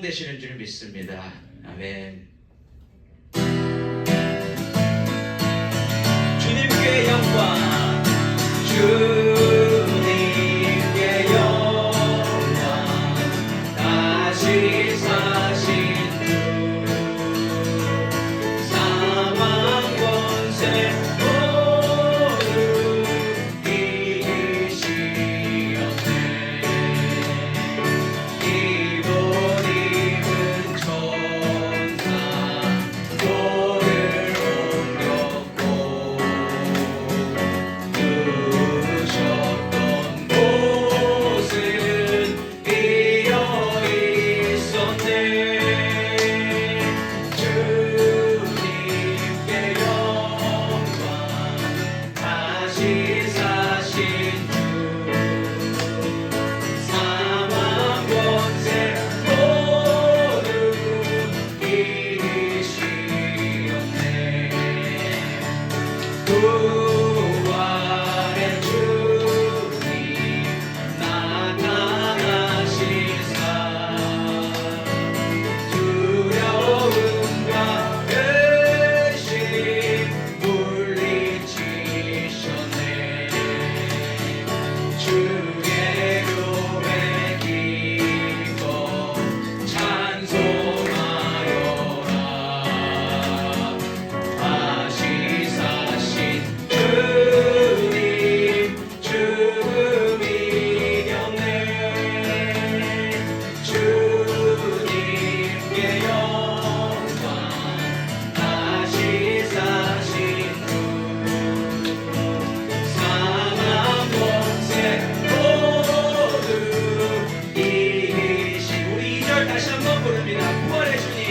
되시는 줄 믿습니다. 아멘. 주님께 영광, 주님께 영광, 다시 사신 주, 사망 권세 모두 이기시었네. 기도 입은 천사 돌을 옮겼고 두셨던 곳은 비어 있었네. 주님께 영광, 다시 사신 주, 사망 권세 모두 이기시었네. 부활의 주님 나타나시사 두려움과 의심 물리치셨네. 주의 교회 기뻐 찬송하여라. 다시 사신 주님, 죽음 이겼네. 주님께 영광, 다시 사신 주, 사망 권세 모두 이기시. 우리 2절 다시 한번 부릅니다. 부활의 주님,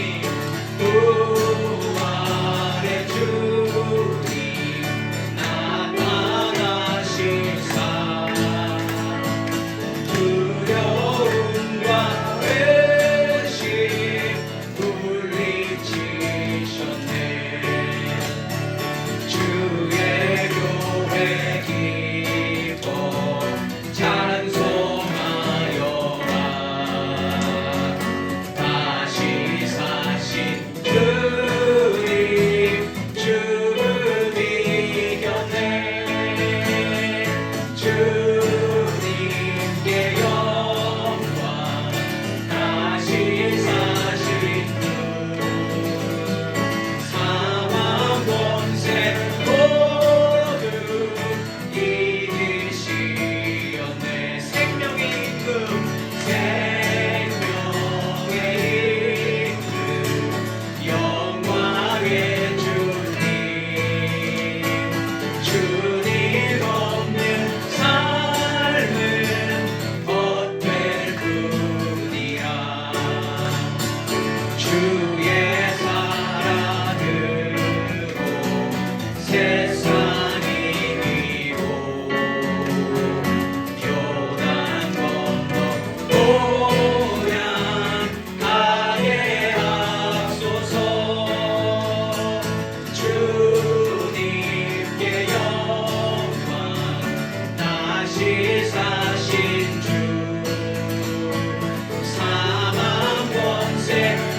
부활의 주님 나타나시사 두려움과 의심 물리치셨네. 주의 교회 기뻐 찬송하여라. 다시 사신 주님, 죽음 이겼네. 주님께 영광, 다시 사신 주, 사망 권세 모두 이기시었네. 생명의 임금, 생명의 임금, 영광의 주님, 주님 없는 삶은 헛될 뿐이라. 주의 사랑으로 세상이 이고 교단 건너 고향 가게 하소서. 주님께 영광, 다시 사신 주, 사망 권세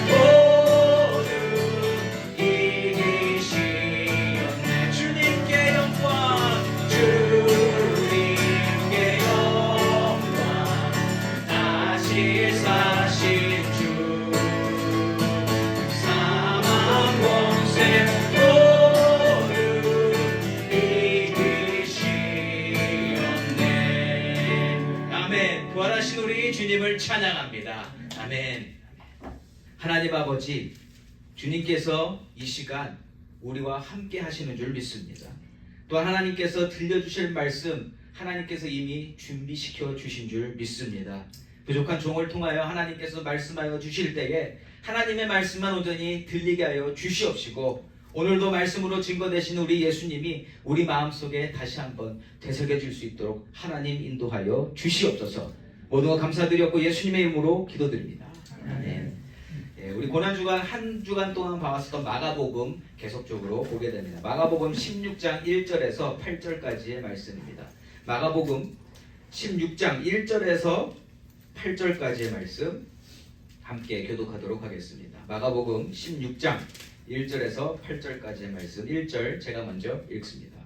모두 이기시었네. 주님께 영광, 주님께 영광, 다시 사신 주, 사망 권세 모두 이기시었네. 아멘. 부활하신 우리 주님을 찬양합니다. 아멘. 하나님 아버지, 주님께서 이 시간 우리와 함께 하시는 줄 믿습니다. 또한 하나님께서 들려주실 말씀 하나님께서 이미 준비시켜 주신 줄 믿습니다. 부족한 종을 통하여 하나님께서 말씀하여 주실 때에 하나님의 말씀만 온전히 들리게 하여 주시옵시고, 오늘도 말씀으로 증거되신 우리 예수님이 우리 마음속에 다시 한번 되새겨질 수 있도록 하나님 인도하여 주시옵소서. 모든 것 감사드렸고 예수님의 이름으로 기도드립니다. 아멘. 우리 고난주간 한 주간 동안 봐왔었던 마가복음 계속적으로 보게 됩니다. 마가복음 16장 1절에서 8절까지의 말씀입니다. 마가복음 16장 1절에서 8절까지의 말씀 함께 교독하도록 하겠습니다. 마가복음 16장 1절에서 8절까지의 말씀. 1절 제가 먼저 읽습니다.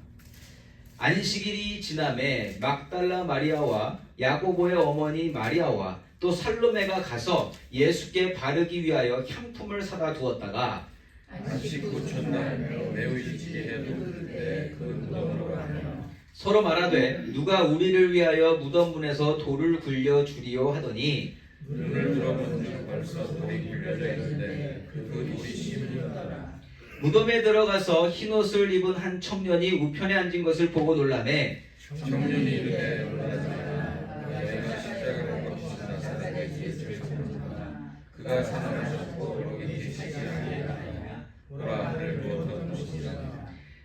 안식일이 지남에 막달라 마리아와 야고보의 어머니 마리아와 또 살로메가 가서 예수께 바르기 위하여 향품을 사다 두었다가 안식 후 첫날 매우 일찍 해도 그 무덤으로 가며 서로 말하되 누가 우리를 위하여 무덤 문에서 돌을 굴려 주리요 하더니 눈을 들어본즉 벌써 돌이 굴려져 있는데 그 돌이 심이었더라. 무덤에 들어가서 흰옷을 입은 한 청년이 우편에 앉은 것을 보고 놀라매 청년이 이르되 놀라지마라. 너희가 십자가를 못 지시나 사람의 예수를 찾는구나. 그가 사망하셨고 여기 계시지 아니하냐. 보라 그를 무엇으로 모시니라.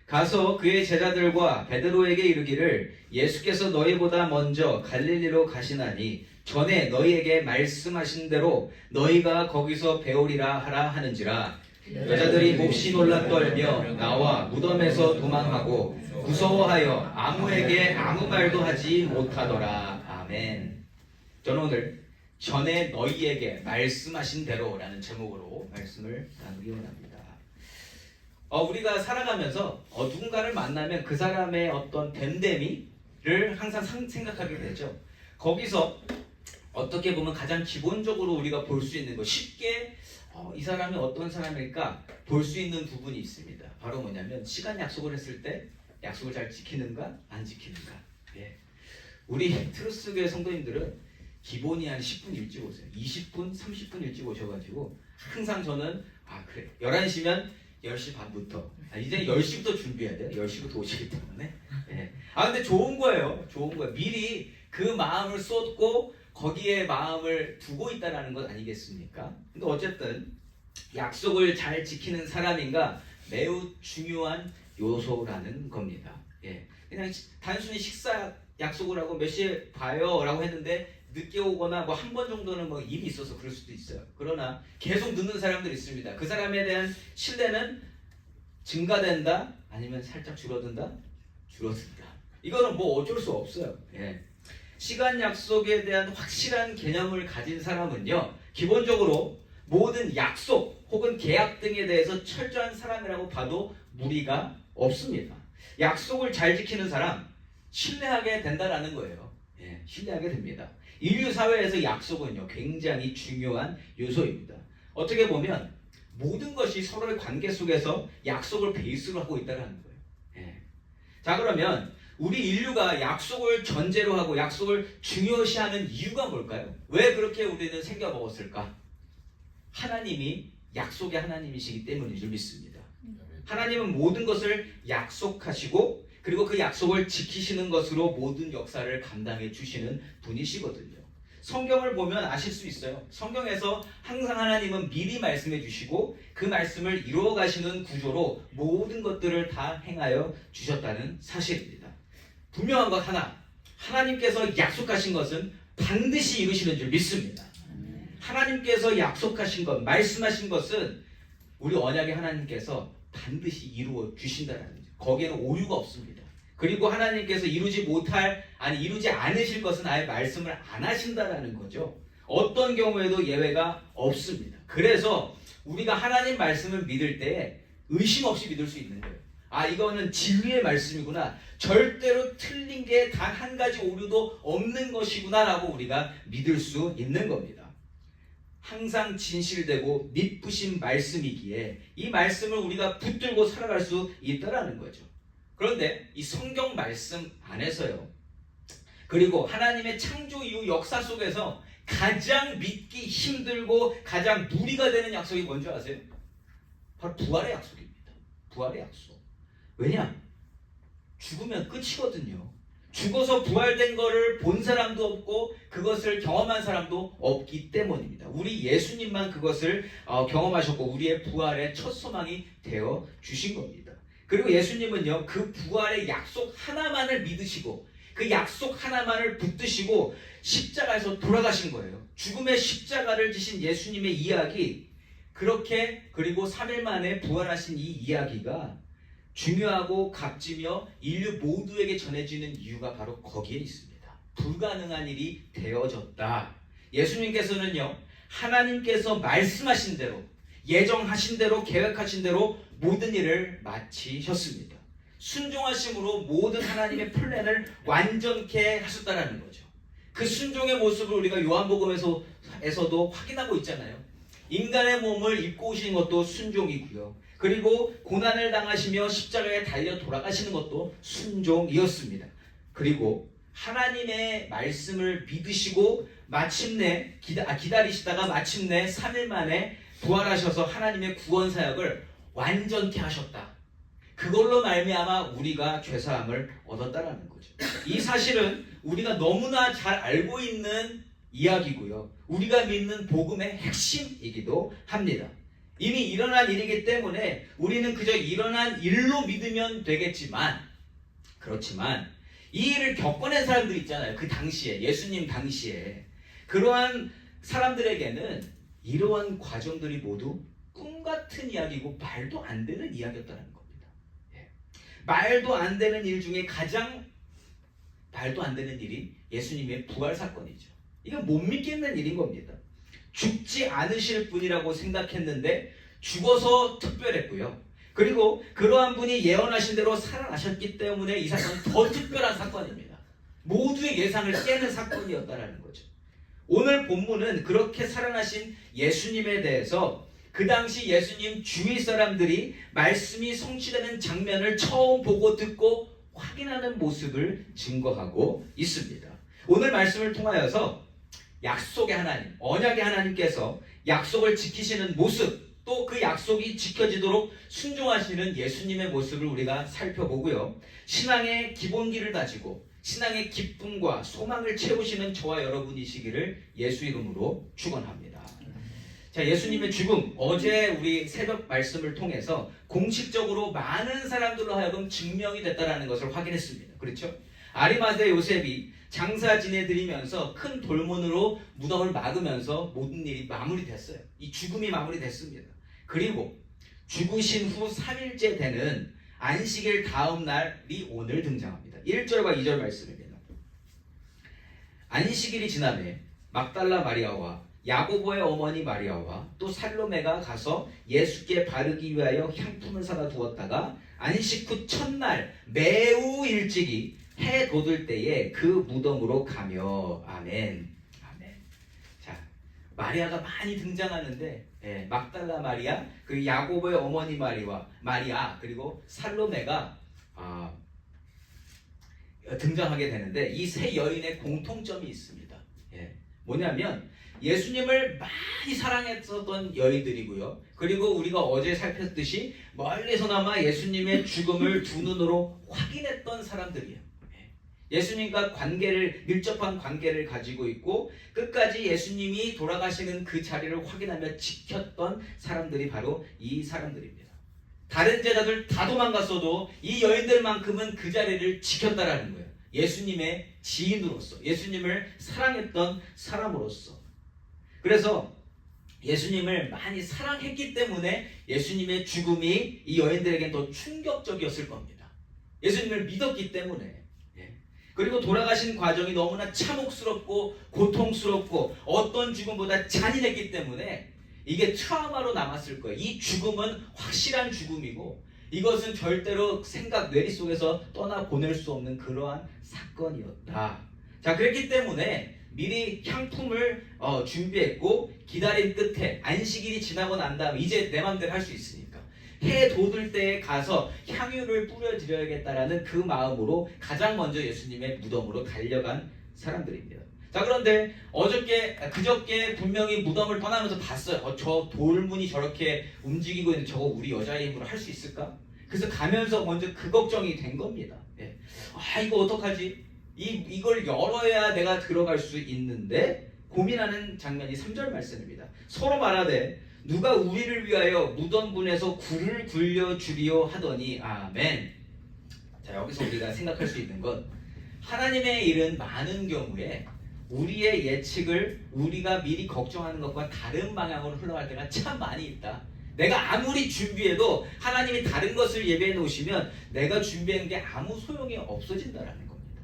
가서 그의 제자들과 베드로에게 이르기를 예수께서 너희보다 먼저 갈릴리로 가시나니 전에 너희에게 말씀하신 대로 너희가 거기서 배우리라 하라 하는지라. 여자들이 몹시 놀라 떨며 나와 무덤에서 도망하고 무서워하여 아무에게 아무 말도 하지 못하더라. 아멘. 저는 오늘 전에 너희에게 말씀하신 대로라는 제목으로 말씀을 나누기 원합니다. 우리가 살아가면서 누군가를 만나면 그 사람의 어떤 됨됨이를 항상 생각하게 되죠. 거기서 어떻게 보면 가장 기본적으로 우리가 볼 수 있는 것, 쉽게 이 사람이 어떤 사람일까 볼 수 있는 부분이 있습니다. 바로 뭐냐면 시간 약속을 했을 때 약속을 잘 지키는가 안 지키는가. 예. 우리 트루스교회 성도님들은 기본이 한 10분 일찍 오세요. 20분, 30분 일찍 오셔가지고 항상 저는 그래 11시면 10시 반부터 이제 10시부터 준비해야 돼요. 10시부터 오시기 때문에. 예. 근데 좋은 거예요. 좋은 거예요. 미리 그 마음을 쏟고 거기에 마음을 두고 있다라는 것 아니겠습니까? 근데 어쨌든 약속을 잘 지키는 사람인가 매우 중요한 요소라는 겁니다. 예. 그냥 단순히 식사 약속을 하고 몇 시에 봐요 라고 했는데 늦게 오거나 뭐 한 번 정도는 뭐 일이 있어서 그럴 수도 있어요. 그러나 계속 늦는 사람들이 있습니다. 그 사람에 대한 신뢰는 증가된다 아니면 살짝 줄어든다? 줄어든다. 이거는 뭐 어쩔 수 없어요. 예. 시간 약속에 대한 확실한 개념을 가진 사람은요, 기본적으로 모든 약속 혹은 계약 등에 대해서 철저한 사람이라고 봐도 무리가 없습니다. 약속을 잘 지키는 사람, 신뢰하게 된다라는 거예요. 예, 신뢰하게 됩니다. 인류 사회에서 약속은요, 굉장히 중요한 요소입니다. 어떻게 보면 모든 것이 서로의 관계 속에서 약속을 베이스로 하고 있다는 거예요. 예. 자, 그러면 우리 인류가 약속을 전제로 하고 약속을 중요시하는 이유가 뭘까요? 왜 그렇게 우리는 생겨 먹었을까? 하나님이 약속의 하나님이시기 때문인 줄 믿습니다. 하나님은 모든 것을 약속하시고 그리고 그 약속을 지키시는 것으로 모든 역사를 감당해 주시는 분이시거든요. 성경을 보면 아실 수 있어요. 성경에서 항상 하나님은 미리 말씀해 주시고 그 말씀을 이루어 가시는 구조로 모든 것들을 다 행하여 주셨다는 사실입니다. 분명한 것 하나, 하나님께서 약속하신 것은 반드시 이루시는 줄 믿습니다. 하나님께서 약속하신 것, 말씀하신 것은 우리 언약의 하나님께서 반드시 이루어 주신다는 거죠. 거기에는 오류가 없습니다. 그리고 하나님께서 이루지 않으실 것은 아예 말씀을 안 하신다라는 거죠. 어떤 경우에도 예외가 없습니다. 그래서 우리가 하나님 말씀을 믿을 때 의심 없이 믿을 수 있는 거예요. 이거는 진리의 말씀이구나. 절대로 틀린 게 단 한 가지 오류도 없는 것이구나 라고 우리가 믿을 수 있는 겁니다. 항상 진실되고 믿부신 말씀이기에 이 말씀을 우리가 붙들고 살아갈 수 있다라는 거죠. 그런데 이 성경 말씀 안에서요, 그리고 하나님의 창조 이후 역사 속에서 가장 믿기 힘들고 가장 무리가 되는 약속이 뭔지 아세요? 바로 부활의 약속입니다. 부활의 약속. 왜냐? 죽으면 끝이거든요. 죽어서 부활된 거를 본 사람도 없고 그것을 경험한 사람도 없기 때문입니다. 우리 예수님만 그것을 경험하셨고 우리의 부활의 첫 소망이 되어 주신 겁니다. 그리고 예수님은요, 그 부활의 약속 하나만을 믿으시고 그 약속 하나만을 붙드시고 십자가에서 돌아가신 거예요. 죽음의 십자가를 지신 예수님의 이야기, 그렇게 그리고 3일 만에 부활하신 이 이야기가 중요하고 값지며 인류 모두에게 전해지는 이유가 바로 거기에 있습니다. 불가능한 일이 되어졌다. 예수님께서는요, 하나님께서 말씀하신 대로, 예정하신 대로, 계획하신 대로 모든 일을 마치셨습니다. 순종하심으로 모든 하나님의 플랜을 완전케 하셨다는 거죠. 그 순종의 모습을 우리가 요한복음에서도 확인하고 있잖아요. 인간의 몸을 입고 오신 것도 순종이고요. 그리고 고난을 당하시며 십자가에 달려 돌아가시는 것도 순종이었습니다. 그리고 하나님의 말씀을 믿으시고 마침내 기다리시다가 마침내 3일 만에 부활하셔서 하나님의 구원 사역을 완전케 하셨다. 그걸로 말미암아 우리가 죄사함을 얻었다라는 거죠. 이 사실은 우리가 너무나 잘 알고 있는 이야기고요. 우리가 믿는 복음의 핵심이기도 합니다. 이미 일어난 일이기 때문에 우리는 그저 일어난 일로 믿으면 되겠지만, 그렇지만 이 일을 겪어낸 사람들 있잖아요. 그 당시에, 예수님 당시에 그러한 사람들에게는 이러한 과정들이 모두 꿈 같은 이야기고 말도 안 되는 이야기였다는 겁니다. 말도 안 되는 일 중에 가장 말도 안 되는 일이 예수님의 부활 사건이죠. 이건 못 믿겠는 일인 겁니다. 죽지 않으실 분이라고 생각했는데 죽어서 특별했고요. 그리고 그러한 분이 예언하신 대로 살아나셨기 때문에 이 사건은 더 특별한 사건입니다. 모두의 예상을 깨는 사건이었다는 거죠. 오늘 본문은 그렇게 살아나신 예수님에 대해서 그 당시 예수님 주위 사람들이 말씀이 성취되는 장면을 처음 보고 듣고 확인하는 모습을 증거하고 있습니다. 오늘 말씀을 통하여서 약속의 하나님, 언약의 하나님께서 약속을 지키시는 모습, 또 그 약속이 지켜지도록 순종하시는 예수님의 모습을 우리가 살펴보고요. 신앙의 기본기를 다지고 신앙의 기쁨과 소망을 채우시는 저와 여러분이시기를 예수 이름으로 축원합니다. 자, 예수님의 죽음, 어제 우리 새벽 말씀을 통해서 공식적으로 많은 사람들로 하여금 증명이 됐다는 것을 확인했습니다. 그렇죠? 아리마대 요셉이 장사 지내드리면서 큰 돌문으로 무덤을 막으면서 모든 일이 마무리됐어요. 이 죽음이 마무리됐습니다. 그리고 죽으신 후 3일째 되는 안식일 다음 날이 오늘 등장합니다. 1절과 2절 말씀입니다. 안식일이 지나매 막달라 마리아와 야고보의 어머니 마리아와 또 살로메가 가서 예수께 바르기 위하여 향품을 사다 두었다가 안식 후 첫날 매우 일찍이 해 돋을 때에 그 무덤으로 가며. 아멘. 아멘. 자, 마리아가 많이 등장하는데, 막달라 마리아, 그 야고보의 어머니 마리아, 그리고 살로메가 등장하게 되는데 이 세 여인의 공통점이 있습니다. 뭐냐면 예수님을 많이 사랑했었던 여인들이고요. 그리고 우리가 어제 살폈듯이 멀리서나마 예수님의 죽음을 두 눈으로 확인했던 사람들이에요. 예수님과 밀접한 관계를 가지고 있고 끝까지 예수님이 돌아가시는 그 자리를 확인하며 지켰던 사람들이 바로 이 사람들입니다. 다른 제자들 다 도망갔어도 이 여인들만큼은 그 자리를 지켰다라는 거예요. 예수님의 지인으로서, 예수님을 사랑했던 사람으로서. 그래서 예수님을 많이 사랑했기 때문에 예수님의 죽음이 이 여인들에겐 더 충격적이었을 겁니다. 예수님을 믿었기 때문에. 그리고 돌아가신 과정이 너무나 참혹스럽고 고통스럽고 어떤 죽음보다 잔인했기 때문에 이게 트라우마로 남았을 거예요. 이 죽음은 확실한 죽음이고 이것은 절대로 생각 뇌리 속에서 떠나보낼 수 없는 그러한 사건이었다. 자, 그랬기 때문에 미리 향품을 준비했고 기다린 끝에 안식일이 지나고 난 다음 이제 내 맘대로 할 수 있으니까 해 돋을 때에 가서 향유를 뿌려드려야겠다라는 그 마음으로 가장 먼저 예수님의 무덤으로 달려간 사람들입니다. 자, 그런데 그저께 분명히 무덤을 떠나면서 봤어요. 저 돌문이 저렇게 움직이고 있는데 저거 우리 여자의 힘으로 할 수 있을까? 그래서 가면서 먼저 그 걱정이 된 겁니다. 이거 어떡하지? 이걸 열어야 내가 들어갈 수 있는데 고민하는 장면이 3절 말씀입니다. 서로 말하되 누가 우리를 위하여 무덤분에서 굴을 굴려주리요 하더니. 아멘. 자, 여기서 우리가 생각할 수 있는 건 하나님의 일은 많은 경우에 우리의 예측을 우리가 미리 걱정하는 것과 다른 방향으로 흘러갈 때가 참 많이 있다. 내가 아무리 준비해도 하나님이 다른 것을 예배해 놓으시면 내가 준비한 게 아무 소용이 없어진다라는 겁니다.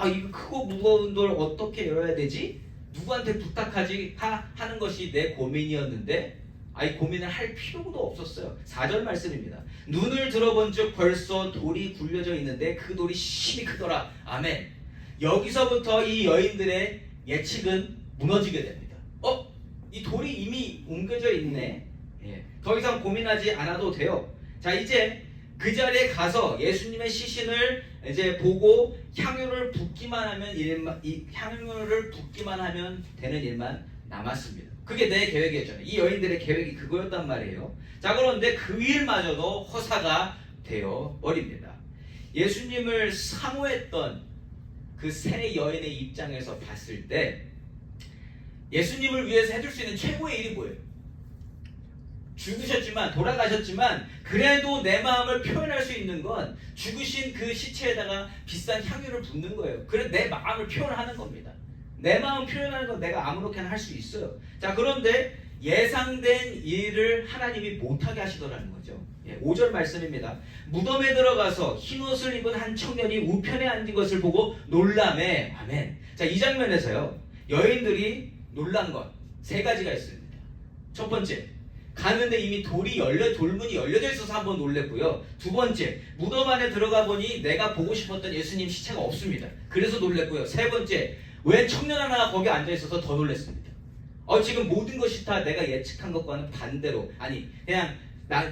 이거 크고 무거운 돌 어떻게 열어야 되지? 누구한테 부탁하지 하는 것이 내 고민이었는데 아이 고민을 할 필요도 없었어요. 4절 말씀입니다. 눈을 들어본 즉 벌써 돌이 굴려져 있는데 그 돌이 심히 크더라. 아멘. 여기서부터 이 여인들의 예측은 무너지게 됩니다. 이 돌이 이미 옮겨져 있네. 예. 더 이상 고민하지 않아도 돼요. 자, 이제 그 자리에 가서 예수님의 시신을 이제 보고 향유를 붓기만 하면 되는 일만 남았습니다. 그게 내 계획이었잖아요. 이 여인들의 계획이 그거였단 말이에요. 자, 그런데 그 일마저도 허사가 되어 버립니다. 예수님을 사모했던 그 세 여인의 입장에서 봤을 때 예수님을 위해서 해줄 수 있는 최고의 일이 뭐예요? 죽으셨지만 돌아가셨지만 그래도 내 마음을 표현할 수 있는 건 죽으신 그 시체에다가 비싼 향유를 붓는 거예요. 그래 내 마음을 표현하는 겁니다. 내 마음 표현하는 건 내가 아무렇게나 할 수 있어요. 자, 그런데 예상된 일을 하나님이 못하게 하시더라는 거죠. 5절 말씀입니다. 무덤에 들어가서 흰옷을 입은 한 청년이 우편에 앉은 것을 보고 놀라매. 아멘. 자, 이 장면에서요 여인들이 놀란 것 세 가지가 있습니다. 첫 번째, 가는데 이미 돌문이 열려져 있어서 한번 놀랬고요. 두 번째, 무덤 안에 들어가 보니 내가 보고 싶었던 예수님 시체가 없습니다. 그래서 놀랬고요. 세 번째, 왜 청년 하나가 거기 앉아 있어서 더 놀랬습니다. 지금 모든 것이 다 내가 예측한 것과는 반대로, 아니 그냥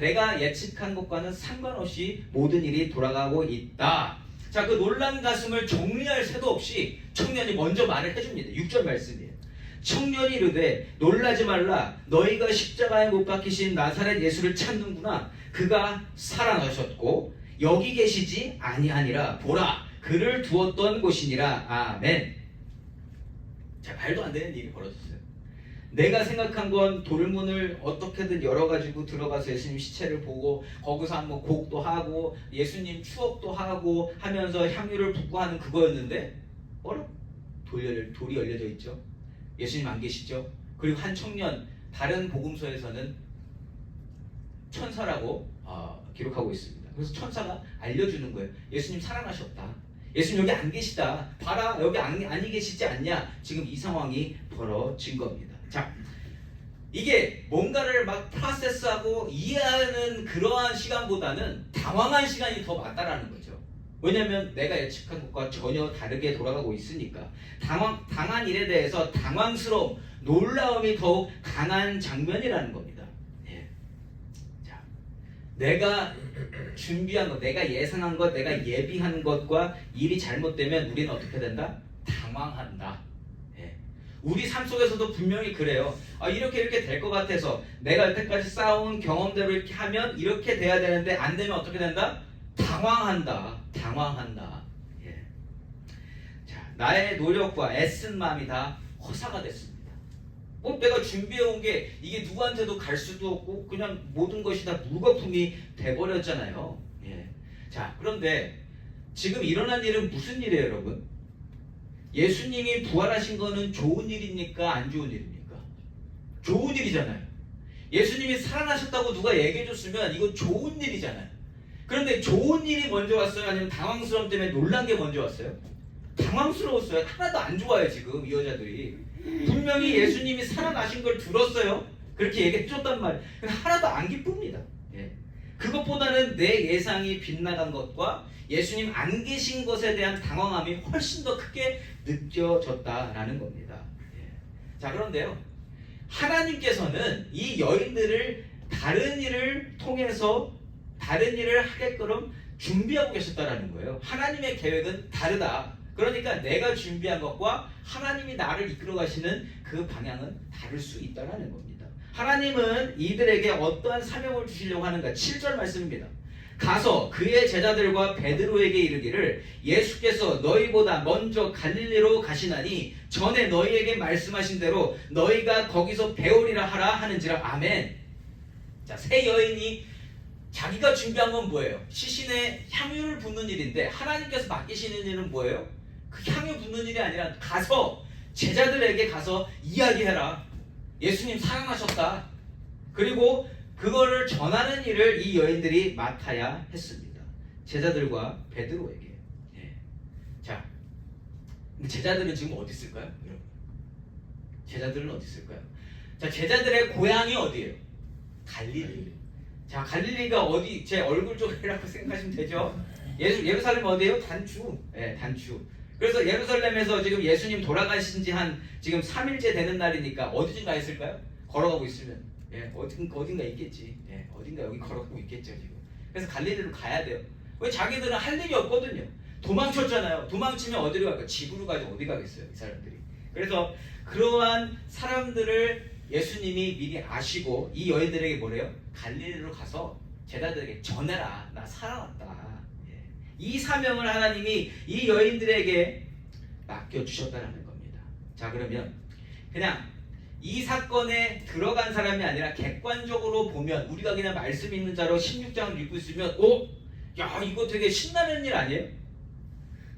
내가 예측한 것과는 상관없이 모든 일이 돌아가고 있다. 자, 그 놀란 가슴을 정리할 새도 없이 청년이 먼저 말을 해줍니다. 6절 말씀이에요. 청년이 이르되 놀라지 말라. 너희가 십자가에 못 박히신 나사렛 예수를 찾는구나. 그가 살아나셨고 여기 계시지 아니하니라. 보라, 그를 두었던 곳이니라. 아멘. 자, 말도 안 되는 일이 벌어졌어요. 내가 생각한 건 돌문을 어떻게든 열어가지고 들어가서 예수님 시체를 보고 거기서 한번 곡도 하고 예수님 추억도 하고 하면서 향유를 붓고 하는 그거였는데 돌이 열려져 있죠. 예수님 안 계시죠. 그리고 한 청년, 다른 복음서에서는 천사라고 기록하고 있습니다. 그래서 천사가 알려주는 거예요. 예수님 살아나셨다. 예수님 여기 안 계시다. 봐라, 여기 아니 계시지 않냐. 지금 이 상황이 벌어진 겁니다. 자, 이게 뭔가를 막 프로세스하고 이해하는 그러한 시간보다는 당황한 시간이 더 맞다라는 거죠. 왜냐하면 내가 예측한 것과 전혀 다르게 돌아가고 있으니까 당한 일에 대해서 당황스러움, 놀라움이 더욱 강한 장면이라는 겁니다. 예. 자, 내가 준비한 것, 내가 예상한 것, 내가 예비한 것과 일이 잘못되면 우리는 어떻게 된다? 당황한다. 우리 삶 속에서도 분명히 그래요. 이렇게 될 것 같아서 내가 여태까지 쌓아온 경험대로 이렇게 하면 이렇게 돼야 되는데 안 되면 어떻게 된다? 당황한다. 예. 자, 나의 노력과 애쓴 마음이 다 허사가 됐습니다. 내가 준비해온 게 이게 누구한테도 갈 수도 없고 그냥 모든 것이 다 물거품이 돼버렸잖아요. 예. 자, 그런데 지금 일어난 일은 무슨 일이에요, 여러분? 예수님이 부활하신 거는 좋은 일입니까? 안 좋은 일입니까? 좋은 일이잖아요. 예수님이 살아나셨다고 누가 얘기해줬으면 이거 좋은 일이잖아요. 그런데 좋은 일이 먼저 왔어요? 아니면 당황스러움 때문에 놀란 게 먼저 왔어요? 당황스러웠어요. 하나도 안 좋아요, 지금 이 여자들이. 분명히 예수님이 살아나신 걸 들었어요. 그렇게 얘기해줬단 말이에요. 하나도 안 기쁩니다. 예. 그것보다는 내 예상이 빗나간 것과 예수님 안 계신 것에 대한 당황함이 훨씬 더 크게 느껴졌다라는 겁니다. 예. 자, 그런데요, 하나님께서는 이 여인들을 다른 일을 통해서 다른 일을 하게끔 준비하고 계셨다라는 거예요. 하나님의 계획은 다르다. 그러니까 내가 준비한 것과 하나님이 나를 이끌어 가시는 그 방향은 다를 수 있다는 겁니다. 하나님은 이들에게 어떠한 사명을 주시려고 하는가? 7절 말씀입니다. 가서 그의 제자들과 베드로에게 이르기를 예수께서 너희보다 먼저 갈릴리로 가시나니 전에 너희에게 말씀하신 대로 너희가 거기서 배우리라 하라 하는지라. 아멘. 자, 세 여인이 자기가 준비한 건 뭐예요? 시신에 향유를 붓는 일인데 하나님께서 맡기시는 일은 뭐예요? 그 향유 붓는 일이 아니라 가서 제자들에게 가서 이야기해라. 예수님 살아나셨다. 그리고 그거를 전하는 일을 이 여인들이 맡아야 했습니다. 제자들과 베드로에게. 예. 자, 근데 제자들은 지금 어디 있을까요, 여러분? 제자들은 어디 있을까요? 자, 제자들의 고향이 어디예요? 갈릴리. 자, 갈릴리가 어디? 제 얼굴 쪽이라고 생각하시면 되죠. 예루살렘 어디예요? 단추. 예, 단추. 그래서 예루살렘에서 지금 예수님 돌아가신 지 한 지금 3일째 되는 날이니까 어디쯤가 있을까요? 걸어가고 있으면 어딘가 있겠지. 어딘가 여기 걸어가고 있겠죠 지금. 그래서 갈릴리로 가야 돼요. 왜? 자기들은 할 일이 없거든요. 도망쳤잖아요. 도망치면 어디로 갈까? 집으로 가지 어디 가겠어요 이 사람들이. 그래서 그러한 사람들을 예수님이 미리 아시고 이 여인들에게 뭐래요? 갈릴리로 가서 제자들에게 전해라. 나 살아났다. 이 사명을 하나님이 이 여인들에게 맡겨주셨다는 겁니다. 자, 그러면 그냥 이 사건에 들어간 사람이 아니라 객관적으로 보면 우리가 그냥 말씀 있는 자로 16장을 읽고 있으면 야, 이거 되게 신나는 일 아니에요?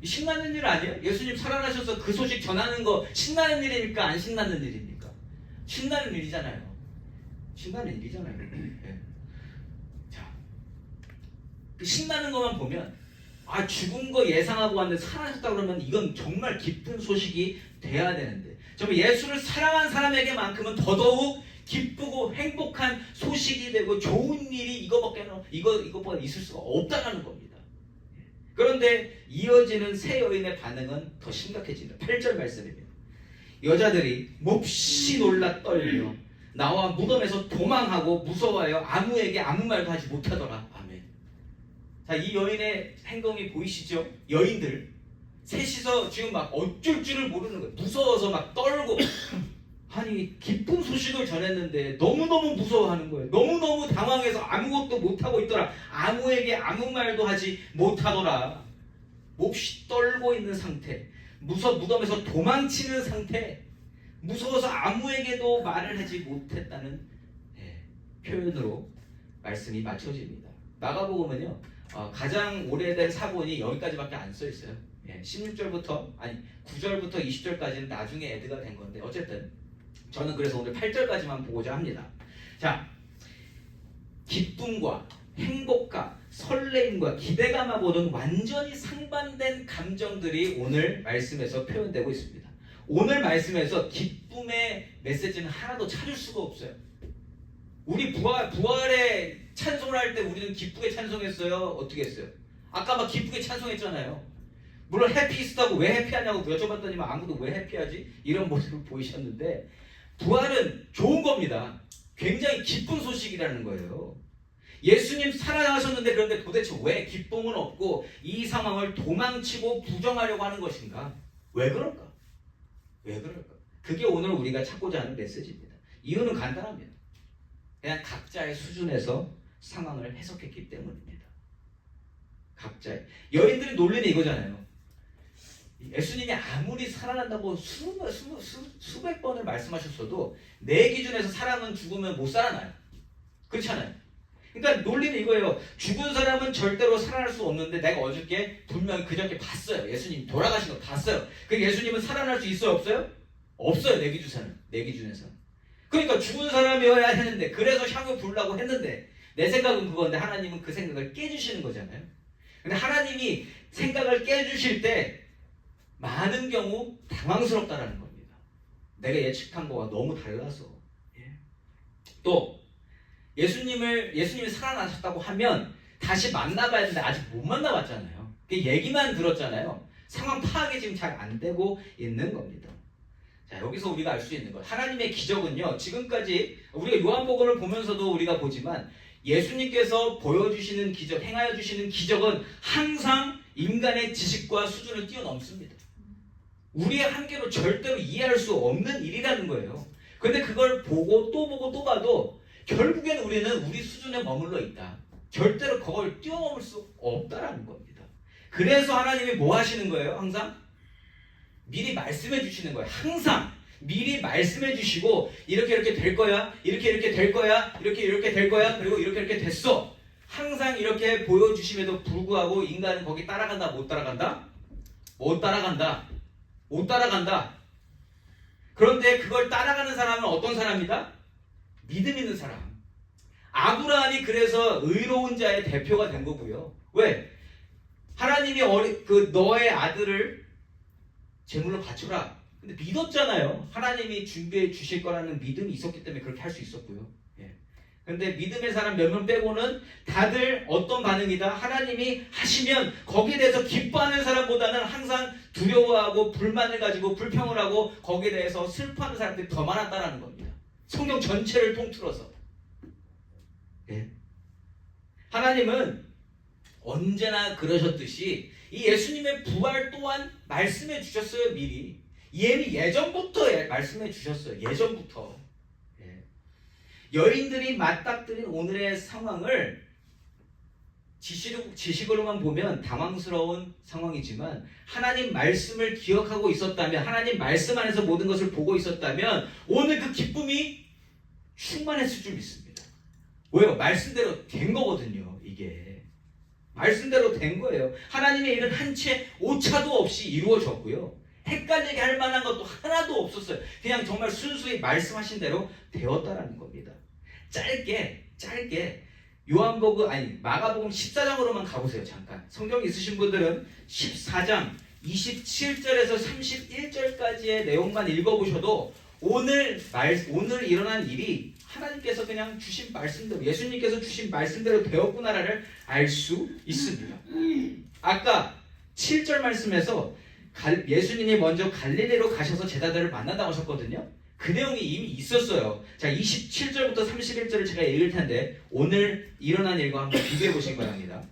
신나는 일 아니에요? 예수님 살아나셔서 그 소식 전하는 거 신나는 일입니까? 안 신나는 일입니까? 신나는 일이잖아요. 신나는 일이잖아요. 네. 자, 그 신나는 것만 보면 죽은 거 예상하고 왔는데 살아나셨다 그러면 이건 정말 기쁜 소식이 돼야 되는데 정말 예수를 사랑한 사람에게만큼은 더더욱 기쁘고 행복한 소식이 되고 좋은 일이 이것보다 있을 수가 없다는 겁니다. 그런데 이어지는 세 여인의 반응은 더 심각해집니다. 8절 말씀입니다. 여자들이 몹시 놀라 떨며 나와 무덤에서 도망하고 무서워하여 아무에게 아무 말도 하지 못하더라. 아멘. 자, 이 여인의 행동이 보이시죠? 여인들 셋이서 지금 막 어쩔 줄을 모르는 거예요. 무서워서 막 떨고 아니 기쁜 소식을 전했는데 너무너무 무서워하는 거예요. 너무너무 당황해서 아무것도 못하고 있더라. 아무에게 아무 말도 하지 못하더라. 몹시 떨고 있는 상태, 무덤에서 도망치는 상태, 무서워서 아무에게도 말을 하지 못했다는 표현으로 말씀이 맞춰집니다. 마가복음은요 가장 오래된 사본이 여기까지밖에 안 써 있어요. 16절부터 9절부터 20절까지는 나중에 애드가 된 건데 어쨌든 저는 그래서 오늘 8절까지만 보고자 합니다. 자, 기쁨과 행복과 설레임과 기대감하고는 완전히 상반된 감정들이 오늘 말씀에서 표현되고 있습니다. 오늘 말씀에서 기쁨의 메시지는 하나도 찾을 수가 없어요. 우리 부활의 찬송을 할 때 우리는 기쁘게 찬송했어요? 어떻게 했어요? 아까 막 기쁘게 찬송했잖아요. 물론 해피스트하고 왜 해피하냐고 여쭤봤더니 아무도 왜 해피하지? 이런 모습을 보이셨는데 부활은 좋은 겁니다. 굉장히 기쁜 소식이라는 거예요. 예수님 살아나셨는데 그런데 도대체 왜 기쁨은 없고 이 상황을 도망치고 부정하려고 하는 것인가? 왜 그럴까? 왜 그럴까? 그게 오늘 우리가 찾고자 하는 메시지입니다. 이유는 간단합니다. 그냥 각자의 수준에서 상황을 해석했기 때문입니다. 각자의. 여인들이 놀리는 이거잖아요. 예수님이 아무리 살아난다고 수백 번을 말씀하셨어도 내 기준에서 사람은 죽으면 못 살아나요. 그렇잖아요. 그러니까 논리는 이거예요. 죽은 사람은 절대로 살아날 수 없는데 내가 어저께 분명히 그저께 봤어요. 예수님 돌아가신 거 봤어요. 그 예수님은 살아날 수 있어요? 없어요? 없어요. 내 기준에서는. 그러니까 죽은 사람이어야 했는데 그래서 향유 부르려고 했는데 내 생각은 그건데 하나님은 그 생각을 깨주시는 거잖아요. 근데 하나님이 생각을 깨주실 때 많은 경우 당황스럽다라는 겁니다. 내가 예측한 거와 너무 달라서. 또 예수님이 살아나셨다고 하면 다시 만나봐야 되는데 아직 못 만나봤잖아요. 얘기만 들었잖아요. 상황 파악이 지금 잘 안 되고 있는 겁니다. 자, 여기서 우리가 알 수 있는 것, 하나님의 기적은요, 지금까지 우리가 요한복음을 보면서도 우리가 보지만 예수님께서 보여주시는 기적, 행하여 주시는 기적은 항상 인간의 지식과 수준을 뛰어넘습니다. 우리의 한계로 절대로 이해할 수 없는 일이라는 거예요. 그런데 그걸 보고 또 봐도 결국엔 우리는 우리 수준에 머물러 있다. 절대로 그걸 뛰어넘을 수 없다라는 겁니다. 그래서 하나님이 뭐 하시는 거예요? 항상 미리 말씀해 주시는 거예요. 항상 미리 말씀해 주시고 이렇게 될 거야. 이렇게 될 거야. 이렇게 될 거야. 그리고 이렇게 됐어. 항상 이렇게 보여주심에도 불구하고 인간은 거기 따라간다? 못 따라간다? 못 따라간다. 그런데 그걸 따라가는 사람은 어떤 사람이다? 믿음 있는 사람. 아브라함이 그래서 의로운 자의 대표가 된 거고요. 왜? 하나님이 너의 아들을 제물로 바쳐라. 근데 믿었잖아요. 하나님이 준비해 주실 거라는 믿음이 있었기 때문에 그렇게 할 수 있었고요. 예. 근데 믿음의 사람 몇 명 빼고는 다들 어떤 반응이다? 하나님이 하시면 거기에 대해서 기뻐하는 사람보다는 항상 두려워하고 불만을 가지고 불평을 하고 거기에 대해서 슬퍼하는 사람들이 더 많았다는 겁니다. 성경 전체를 통틀어서. 예. 하나님은 언제나 그러셨듯이 이 예수님의 부활 또한 말씀해 주셨어요. 미리. 이미 예전부터 말씀해 주셨어요. 예전부터. 예. 여인들이 맞닥뜨린 오늘의 상황을 지식으로만 보면 당황스러운 상황이지만 하나님 말씀을 기억하고 있었다면, 하나님 말씀 안에서 모든 것을 보고 있었다면 오늘 그 기쁨이 충만했을 줄 믿습니다. 왜요? 말씀대로 된 거거든요. 이게 말씀대로 된 거예요. 하나님의 일은 한 채 오차도 없이 이루어졌고요. 헷갈리게 할 만한 것도 하나도 없었어요. 그냥 정말 순수히 말씀하신 대로 되었다라는 겁니다. 짧게 마가복음 14장으로만 가보세요. 잠깐. 성경 있으신 분들은 14장 27절에서 31절까지의 내용만 읽어보셔도 오늘 일어난 일이 하나님께서 그냥 주신 말씀대로, 예수님께서 주신 말씀대로 되었구나를 알 수 있습니다. 아까 7절 말씀에서 예수님이 먼저 갈릴리로 가셔서 제자들을 만난다고 하셨거든요. 그 내용이 이미 있었어요. 자, 27절부터 31절을 제가 읽을 텐데 오늘 일어난 일과 한번 비교해 보시기 바랍니다.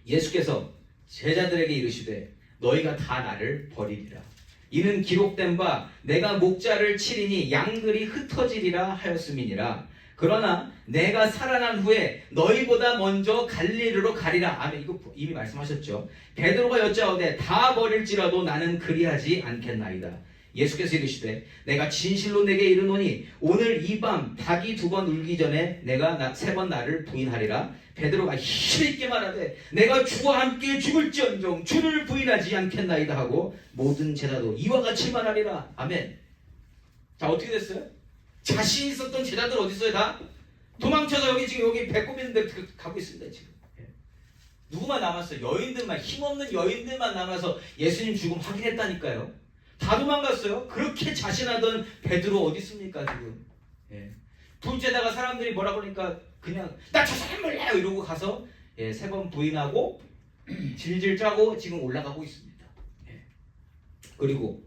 예수께서 제자들에게 이르시되 너희가 다 나를 버리리라. 이는 기록된 바 내가 목자를 치리니 양들이 흩어지리라 하였음이니라. 그러나 내가 살아난 후에 너희보다 먼저 갈릴리로 가리라. 아멘. 이거 이미 말씀하셨죠. 베드로가 여짜오되 다 버릴지라도 나는 그리하지 않겠나이다. 예수께서 이르시되 내가 진실로 내게 이르노니 오늘 이 밤 닭이 2번 울기 전에 내가 3번 나를 부인하리라. 베드로가 힘있게 말하되 내가 주와 함께 죽을지언정 주를 부인하지 않겠나이다 하고 모든 제자도 이와 같이 말하리라. 아멘. 자, 어떻게 됐어요? 자신 있었던 제자들 어디 있어요? 다 도망쳐서 여기 배꼽 있는 데 가고 있습니다. 지금. 누구만 남았어요? 여인들만, 힘없는 여인들만 남아서 예수님 죽음 확인했다니까요. 다 도망갔어요. 그렇게 자신하던 베드로 어디 있습니까 지금? 예. 둘째다가 사람들이 뭐라 그러니까 그냥 나 저 사람 몰라요 이러고 가서 3번 부인하고 질질 짜고 지금 올라가고 있습니다. 예. 그리고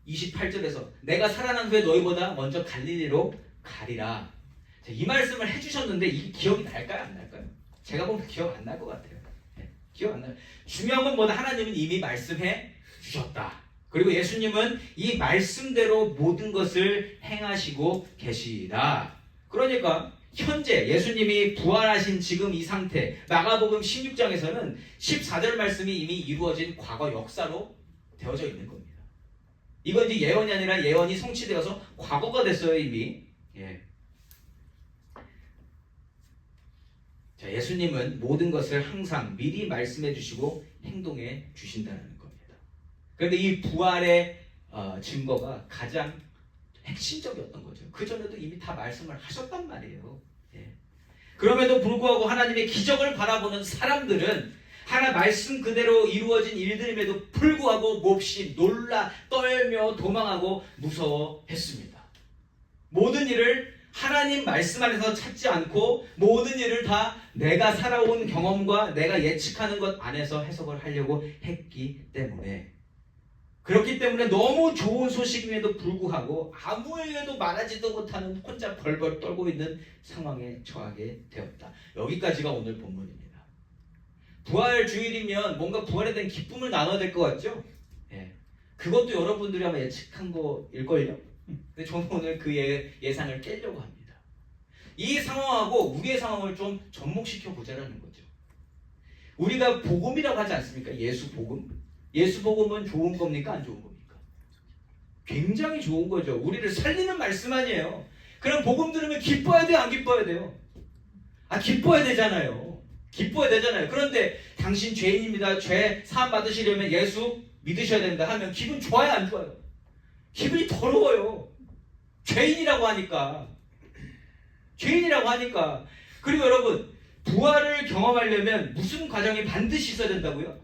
28절에서 내가 살아난 후에 너희보다 먼저 갈릴리로 가리라. 자, 이 말씀을 해주셨는데 이게 기억이 날까요 안 날까요? 제가 보면 기억 안 날 것 같아요. 예. 기억 안 나요. 중요한 건 뭐다? 하나님은 이미 말씀해 주셨다. 그리고 예수님은 이 말씀대로 모든 것을 행하시고 계시다. 그러니까 현재 예수님이 부활하신 지금 이 상태, 마가복음 16장에서는 14절 말씀이 이미 이루어진 과거 역사로 되어져 있는 겁니다. 이건 이제 예언이 아니라 예언이 성취되어서 과거가 됐어요 이미. 예. 자, 예수님은 모든 것을 항상 미리 말씀해 주시고 행동해 주신다는 겁니다. 그런데 이 부활의 증거가 가장 핵심적이었던 거죠. 그 전에도 이미 다 말씀을 하셨단 말이에요. 예. 그럼에도 불구하고 하나님의 기적을 바라보는 사람들은 하나 말씀 그대로 이루어진 일들임에도 불구하고 몹시 놀라 떨며 도망하고 무서워했습니다. 모든 일을 하나님 말씀 안에서 찾지 않고 모든 일을 다 내가 살아온 경험과 내가 예측하는 것 안에서 해석을 하려고 했기 때문에, 그렇기 때문에 너무 좋은 소식임에도 불구하고 아무 일에도 말하지도 못하는 혼자 벌벌 떨고 있는 상황에 처하게 되었다. 여기까지가 오늘 본문입니다. 부활 주일이면 뭔가 부활에 대한 기쁨을 나눠야 될 것 같죠? 예. 그것도 여러분들이 아마 예측한 거일걸요? 근데 저는 오늘 그 예상을 깨려고 합니다. 이 상황하고 우리의 상황을 좀 접목시켜 보자라는 거죠. 우리가 복음이라고 하지 않습니까? 예수 복음. 예수 복음은 좋은 겁니까? 안 좋은 겁니까? 굉장히 좋은 거죠. 우리를 살리는 말씀 아니에요. 그럼 복음 들으면 기뻐야 돼요? 안 기뻐야 돼요? 기뻐야 되잖아요. 기뻐야 되잖아요. 그런데 당신 죄인입니다. 죄 사함 받으시려면 예수 믿으셔야 된다 하면 기분 좋아요? 안 좋아요? 기분이 더러워요. 죄인이라고 하니까. 그리고 여러분, 부활을 경험하려면 무슨 과정이 반드시 있어야 된다고요?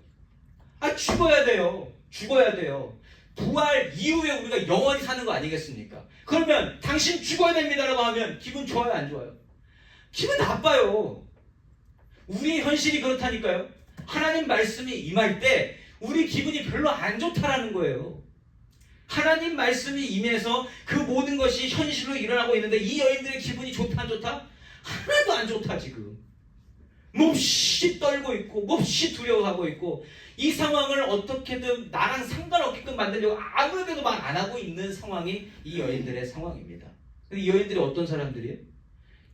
죽어야 돼요. 부활 이후에 우리가 영원히 사는 거 아니겠습니까? 그러면 당신 죽어야 됩니다라고 하면 기분 좋아요, 안 좋아요? 기분 나빠요. 우리의 현실이 그렇다니까요. 하나님 말씀이 임할 때 우리 기분이 별로 안 좋다라는 거예요. 하나님 말씀이 임해서 그 모든 것이 현실로 일어나고 있는데 이 여인들의 기분이 좋다 안 좋다? 하나도 안 좋다 지금. 몹시 떨고 있고 몹시 두려워하고 있고 이 상황을 어떻게든 나랑 상관없게끔 만들려고 아무래도 말 안 하고 있는 상황이 이 여인들의 상황입니다. 근데 이 여인들이 어떤 사람들이에요?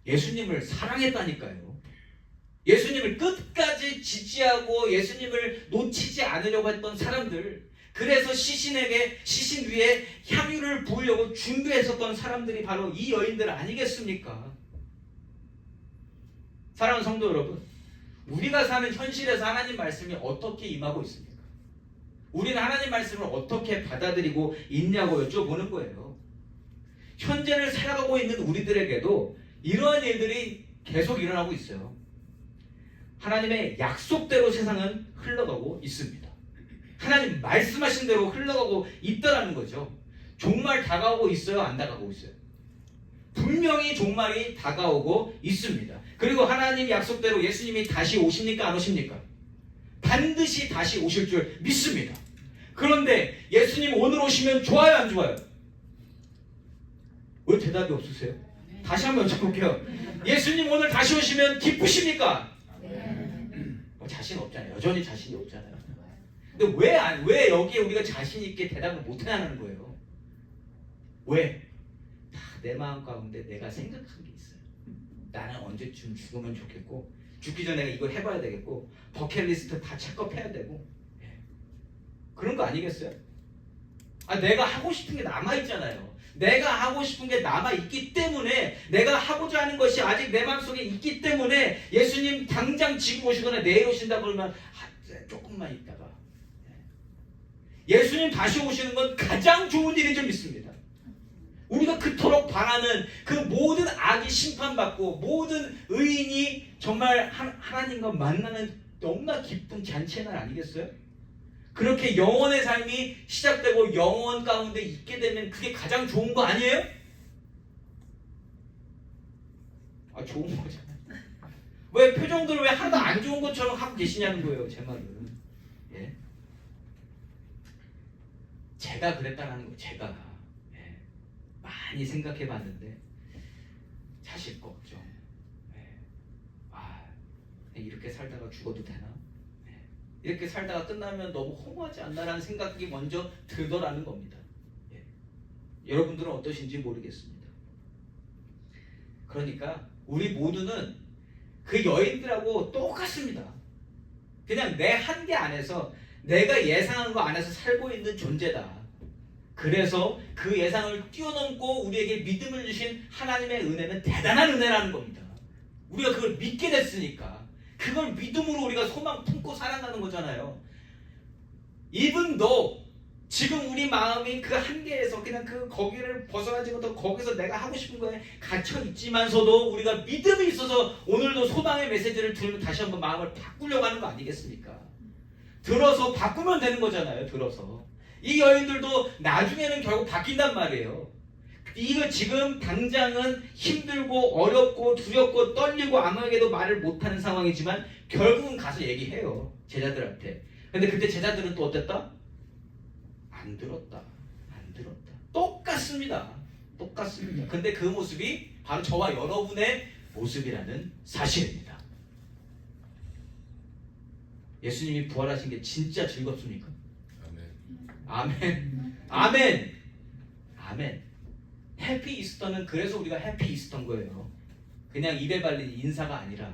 예수님을 사랑했다니까요. 예수님을 끝까지 지지하고 예수님을 놓치지 않으려고 했던 사람들, 그래서 시신 위에 향유를 부으려고 준비했었던 사람들이 바로 이 여인들 아니겠습니까? 사랑하는 성도 여러분, 우리가 사는 현실에서 하나님 말씀이 어떻게 임하고 있습니까? 우리는 하나님 말씀을 어떻게 받아들이고 있냐고 여쭤보는 거예요. 현재를 살아가고 있는 우리들에게도 이러한 일들이 계속 일어나고 있어요. 하나님의 약속대로 세상은 흘러가고 있습니다. 하나님 말씀하신 대로 흘러가고 있다라는 거죠. 종말 다가오고 있어요? 안 다가오고 있어요? 분명히 종말이 다가오고 있습니다. 그리고 하나님 약속대로 예수님이 다시 오십니까? 안 오십니까? 반드시 다시 오실 줄 믿습니다. 그런데 예수님 오늘 오시면 좋아요? 안 좋아요? 왜 대답이 없으세요? 다시 한번 여쭤볼게요. 예수님 오늘 다시 오시면 기쁘십니까? 자신 없잖아요. 여전히 자신이 없잖아요. 근데 왜 여기에 우리가 자신 있게 대답을 못 하는 거예요? 왜? 다 내 마음 가운데 내가 생각한 게 있어요. 나는 언제쯤 죽으면 좋겠고, 죽기 전에 이걸 해봐야 되겠고, 버킷리스트 다 체크해야 되고, 그런 거 아니겠어요? 내가 하고 싶은 게 남아있잖아요. 내가 하고 싶은 게 남아있기 때문에, 내가 하고자 하는 것이 아직 내 마음속에 있기 때문에 예수님 당장 지금 오시거나 내일 오신다 그러면 조금만 있다가, 예수님 다시 오시는 건 가장 좋은 일인 줄 믿습니다. 우리가 그토록 바라는 그 모든 악이 심판받고 모든 의인이 정말 하나님과 만나는 너무나 기쁜 잔치의 날 아니겠어요? 그렇게 영원의 삶이 시작되고 영원 가운데 있게 되면 그게 가장 좋은 거 아니에요? 좋은 거잖아요. 왜 표정들을 왜 하나도 안 좋은 것처럼 하고 계시냐는 거예요, 제 말은. 예? 제가 그랬다는 거예요, 제가. 예. 많이 생각해 봤는데, 자식 걱정. 예. 이렇게 살다가 죽어도 되나? 이렇게 살다가 끝나면 너무 허무하지 않나라는 생각이 먼저 들더라는 겁니다. 예. 여러분들은 어떠신지 모르겠습니다. 그러니까 우리 모두는 그 여인들하고 똑같습니다. 그냥 내 한계 안에서 내가 예상한 거 안에서 살고 있는 존재다. 그래서 그 예상을 뛰어넘고 우리에게 믿음을 주신 하나님의 은혜는 대단한 은혜라는 겁니다. 우리가 그걸 믿게 됐으니까 그걸 믿음으로 우리가 소망 품고 살아가는 거잖아요. Even though 지금 우리 마음이 그 한계에서 그냥 거기를 벗어나지 못하고 거기서 내가 하고 싶은 거에 갇혀 있지만서도 우리가 믿음이 있어서 오늘도 소망의 메시지를 들으면 다시 한번 마음을 바꾸려고 하는 거 아니겠습니까? 들어서 바꾸면 되는 거잖아요. 들어서 이 여인들도 나중에는 결국 바뀐단 말이에요. 이거 지금 당장은 힘들고 어렵고 두렵고 떨리고 아무에게도 말을 못하는 상황이지만 결국은 가서 얘기해요, 제자들한테. 근데 그때 제자들은 또 어땠다? 안 들었다. 똑같습니다. 근데 그 모습이 바로 저와 여러분의 모습이라는 사실입니다. 예수님이 부활하신 게 진짜 즐겁습니까? 아멘. 해피 이스터는 그래서 우리가 해피 이스터인 거예요. 그냥 입에 발린 인사가 아니라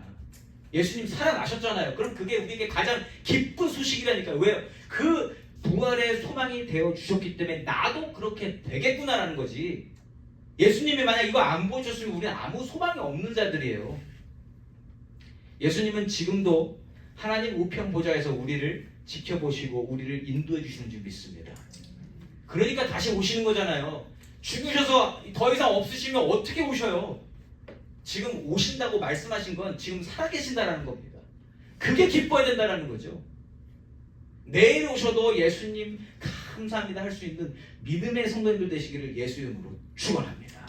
예수님 살아나셨잖아요. 그럼 그게 우리에게 가장 기쁜 소식이라니까요. 왜요? 그 부활의 소망이 되어 주셨기 때문에 나도 그렇게 되겠구나라는 거지. 예수님이 만약 이거 안 보여줬으면 우리는 아무 소망이 없는 자들이에요. 예수님은 지금도 하나님 우편 보좌에서 우리를 지켜보시고 우리를 인도해 주시는 줄 믿습니다. 그러니까 다시 오시는 거잖아요. 죽으셔서 더 이상 없으시면 어떻게 오셔요? 지금 오신다고 말씀하신 건 지금 살아계신다라는 겁니다. 그게 기뻐야 된다는 거죠. 내일 오셔도 예수님 감사합니다 할 수 있는 믿음의 성도님들 되시기를 예수 이름으로 축원합니다.